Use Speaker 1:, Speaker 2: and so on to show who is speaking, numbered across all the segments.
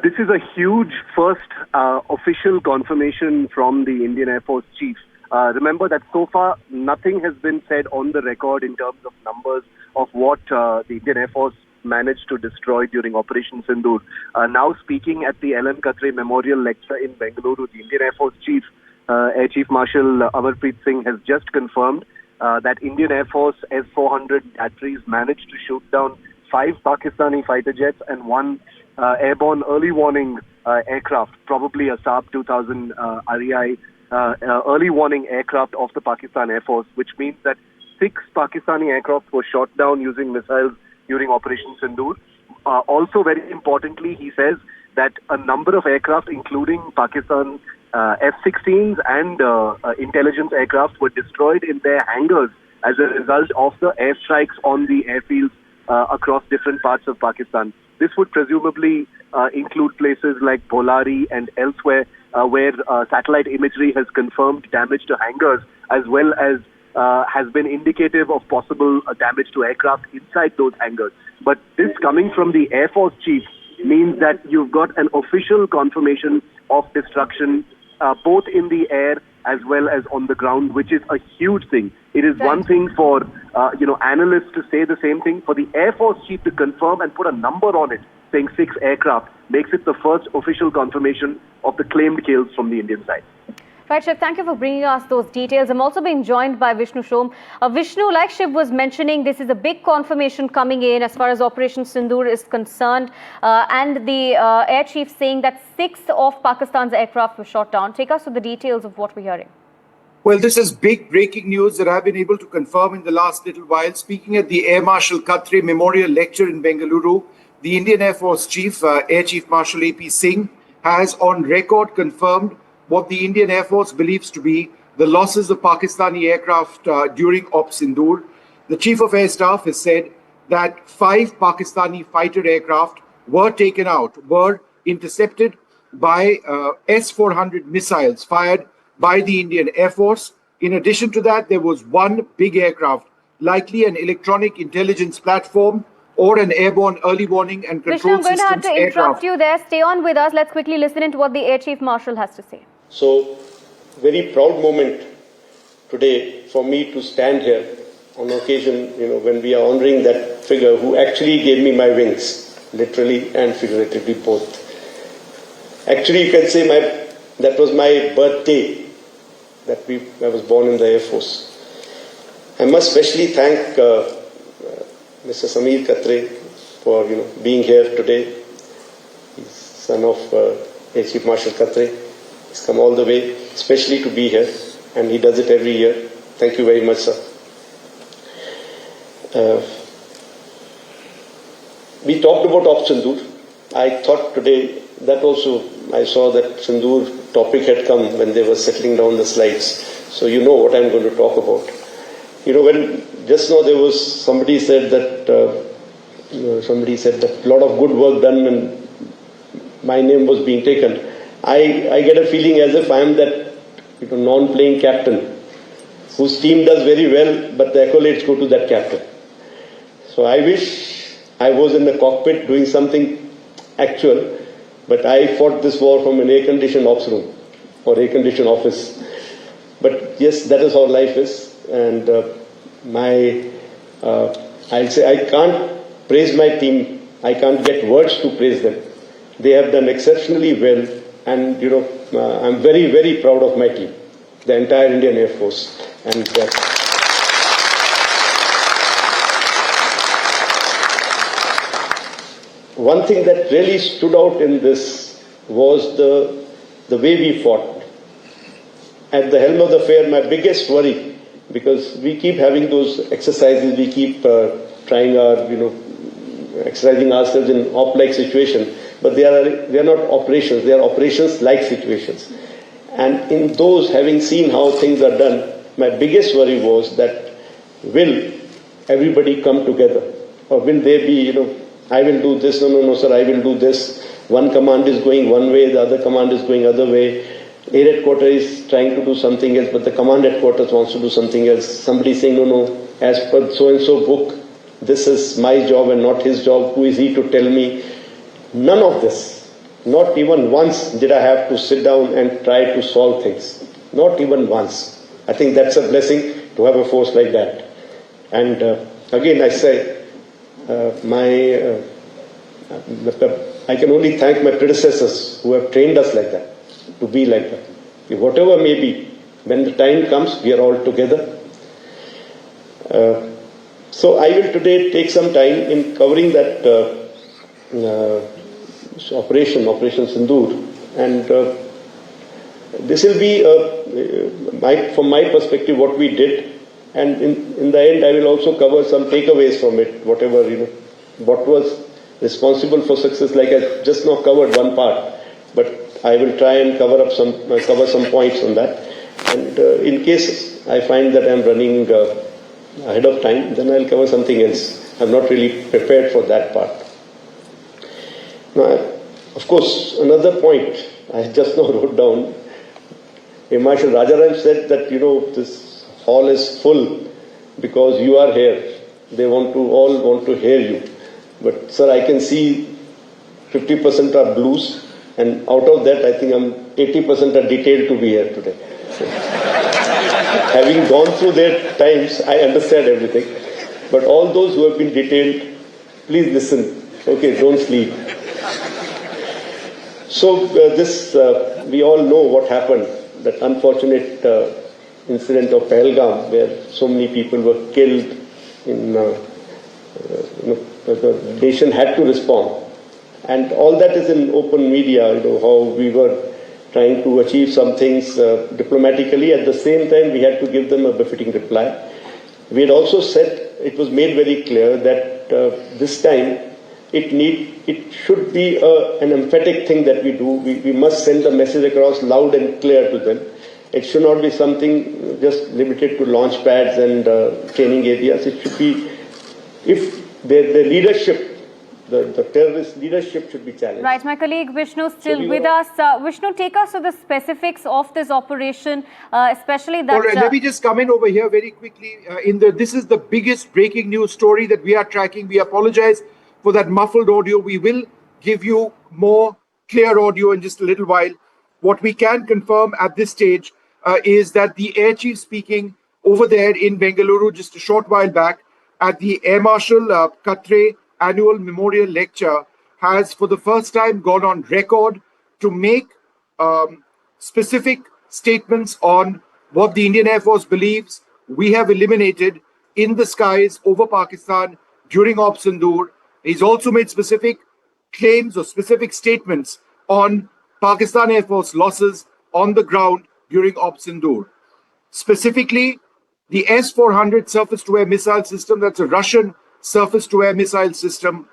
Speaker 1: This is a huge first official confirmation from the Indian Air Force Chief. Remember that so far nothing has been said on the record in terms of numbers of what the Indian Air Force managed to destroy during Operation Sindoor. Now speaking at the LM Khatri Memorial Lecture in Bengaluru, the Indian Air Force Chief, Air Chief Marshal Amarpreet Singh has just confirmed that Indian Air Force S-400 batteries managed to shoot down 5 Pakistani fighter jets and 1 airborne early warning aircraft, probably a Saab 2000 REI early warning aircraft of the Pakistan Air Force, which means that 6 Pakistani aircraft were shot down using missiles during Operation Sindoor. Also, very importantly, he says that a number of aircraft, including Pakistan F-16s and intelligence aircraft, were destroyed in their hangars as a result of the airstrikes on the airfields across different parts of Pakistan. This would presumably include places like Bolari and elsewhere where satellite imagery has confirmed damage to hangars, as well as has been indicative of possible damage to aircraft inside those hangars. But this coming from the Air Force Chief means that you've got an official confirmation of destruction both in the air as well as on the ground, which is a huge thing. It is one thing for analysts to say the same thing. For the Air Force Chief to confirm and put a number on it, saying 6 aircraft, makes it the first official confirmation of the claimed kills from the Indian side.
Speaker 2: Right, Shiv, thank you for bringing us those details. I'm also being joined by Vishnu Shom. Vishnu, like Shiv was mentioning, this is a big confirmation coming in as far as Operation Sindoor is concerned. And the Air Chief saying that 6 of Pakistan's aircraft were shot down. Take us to the details of what we're hearing.
Speaker 3: Well, this is big breaking news that I've been able to confirm in the last little while. Speaking at the Air Marshal Khatri Memorial Lecture in Bengaluru, the Indian Air Force Chief, Air Chief Marshal A.P. Singh, has on record confirmed what the Indian Air Force believes to be the losses of Pakistani aircraft during Op Sindoor. The Chief of Air Staff has said that 5 Pakistani fighter aircraft were taken out, were intercepted by S-400 missiles fired by the Indian Air Force. In addition to that, there was 1 big aircraft, likely an electronic intelligence platform or an airborne early warning and control systems
Speaker 2: Vishnu, I'm going to have to interrupt you there. Stay on with us. Let's quickly listen into what the Air Chief Marshal has to say.
Speaker 4: So, very proud moment today for me to stand here on occasion, when we are honoring that figure who actually gave me my wings, literally and figuratively both. Actually, you can say that was my birthday, that I was born in the Air Force. I must specially thank Mr. Samir Khatri for being here today. He's son of Air Chief Marshal Khatri. He's come all the way, especially to be here, and he does it every year. Thank you very much, sir. We talked about Op Sindoor. I thought today that also, I saw that Sindoor topic had come when they were settling down the slides. So you know what I'm going to talk about. When just now there was somebody said that a lot of good work done and my name was being taken. I get a feeling as if I am that non-playing captain whose team does very well, but the accolades go to that captain. So I wish I was in the cockpit doing something actual, but I fought this war from an air-conditioned ops room or air-conditioned office. But yes, that is how life is, and I'll say I can't praise my team. I can't get words to praise them. They have done exceptionally well. And, I'm very, very proud of my team, the entire Indian Air Force. And one thing that really stood out in this was the way we fought. At the helm of the affair, my biggest worry, because we keep having those exercises, we keep trying our, exercising ourselves in op-like situation. But they are not operations, they are operations-like situations. And in those, having seen how things are done, my biggest worry was that will everybody come together? Or will they be, I will do this, no, sir, I will do this. One command is going one way, the other command is going other way. Air headquarters is trying to do something else, but the command headquarters wants to do something else. Somebody saying, no, as per so-and-so book, this is my job and not his job. Who is he to tell me? None of this. Not even once did I have to sit down and try to solve things. Not even once. I think that's a blessing to have a force like that. And again, I say, I can only thank my predecessors who have trained us like that, to be like that. Whatever may be, when the time comes, we are all together. So I will today take some time in covering that Operation Sindoor, and this will be, from my perspective, what we did, and in the end I will also cover some takeaways from it, whatever, what was responsible for success. Like I just now covered one part, but I will try and cover some points on that, and in case I find that I am running ahead of time, then I'll cover something else. I'm not really prepared for that part. Now, of course, another point I just now wrote down. Marshal Rajaram said that, this hall is full because you are here. They all want to hear you. But, sir, I can see 50% are blues, and out of that, I think 80% are detailed to be here today. So, having gone through their times, I understand everything. But all those who have been detailed, please listen. Okay, don't sleep. So we all know what happened, that unfortunate incident of Pahalgam, where so many people were killed. The nation had to respond. And all that is in open media, how we were trying to achieve some things diplomatically. At the same time, we had to give them a befitting reply. We had also said, it was made very clear that this time it should be an emphatic thing that we do. We must send the message across loud and clear to them. It should not be something just limited to launch pads and training areas. It should be, if the leadership, the terrorist leadership should be challenged.
Speaker 2: Right, my colleague Vishnu still with us. Vishnu, take us to the specifics of this operation, especially that...
Speaker 3: All right, let me just come in over here very quickly. This is the biggest breaking news story that we are tracking. We apologize for that muffled audio. We will give you more clear audio in just a little while. What we can confirm at this stage is that the Air Chief speaking over there in Bengaluru just a short while back at the Air Marshal Katre Annual Memorial Lecture has for the first time gone on record to make specific statements on what the Indian Air Force believes we have eliminated in the skies over Pakistan during Operation Sindoor. He's also made specific claims or specific statements on Pakistan Air Force losses on the ground during Operation Sindoor. Specifically, the S-400 surface-to-air missile system, that's a Russian surface-to-air missile system,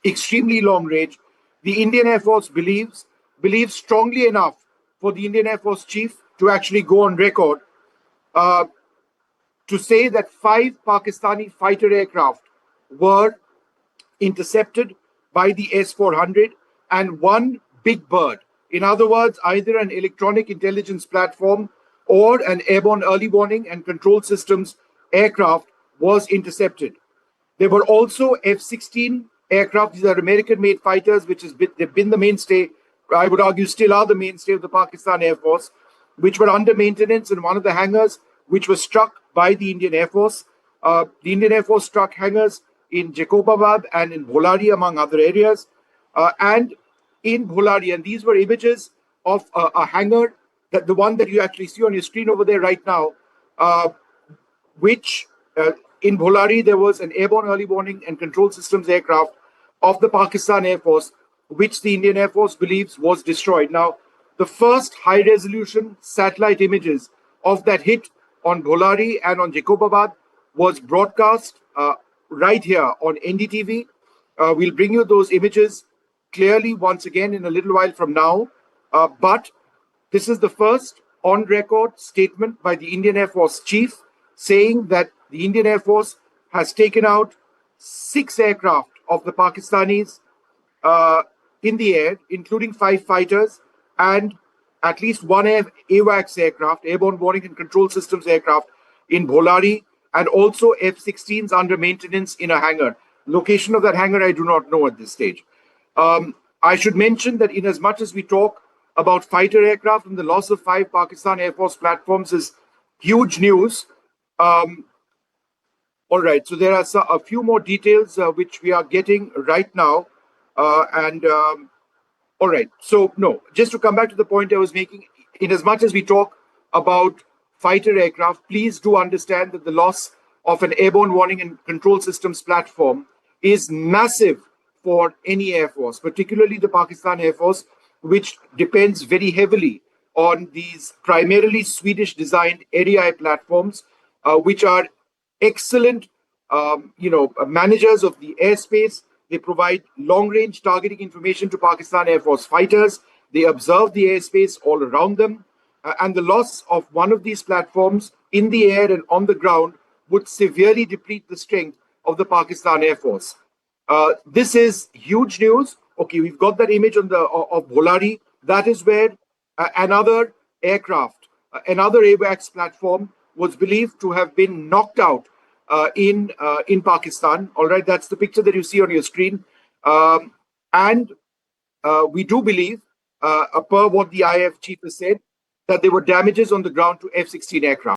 Speaker 3: extremely long range. The Indian Air Force believes strongly enough for the Indian Air Force Chief to actually go on record to say that 5 Pakistani fighter aircraft were intercepted by the S-400 and 1 big bird. In other words, either an electronic intelligence platform or an airborne early warning and control systems aircraft was intercepted. There were also F-16 aircraft. These are American-made fighters, they've been the mainstay, I would argue still are the mainstay of the Pakistan Air Force, which were under maintenance in one of the hangars, which was struck by the Indian Air Force. The Indian Air Force struck hangars in Jacobabad and in Bholari, among other areas. And in Bholari, and these were images of a hangar, the one that you actually see on your screen over there right now, which in Bholari there was an airborne early warning and control systems aircraft of the Pakistan Air Force, which the Indian Air Force believes was destroyed. Now, the first high-resolution satellite images of that hit on Bholari and on Jacobabad was broadcast right here on NDTV. We'll bring you those images clearly once again in a little while from now. But this is the first on-record statement by the Indian Air Force Chief saying that the Indian Air Force has taken out 6 aircraft of the Pakistanis in the air, including 5 fighters and at least 1 AWACS aircraft, airborne warning and control systems aircraft in Bholari, and also F-16s under maintenance in a hangar. Location of that hangar I do not know at this stage. I should mention that in as much as we talk about fighter aircraft and the loss of 5 Pakistan Air Force platforms is huge news. All right, so there are a few more details which we are getting right now. All right, so no, just to come back to the point I was making, in as much as we talk about fighter aircraft, please do understand that the loss of an airborne warning and control systems platform is massive for any Air Force, particularly the Pakistan Air Force, which depends very heavily on these primarily Swedish designed ADI platforms, which are excellent, managers of the airspace. They provide long-range targeting information to Pakistan Air Force fighters. They observe the airspace all around them. And the loss of one of these platforms in the air and on the ground would severely deplete the strength of the Pakistan Air Force. This is huge news. Okay, we've got that image on of Bholari. That is where another aircraft, another AWACS platform was believed to have been knocked out in Pakistan. All right, that's the picture that you see on your screen. And we do believe, per what the IAF chief has said, that there were damages on the ground to F-16 aircraft.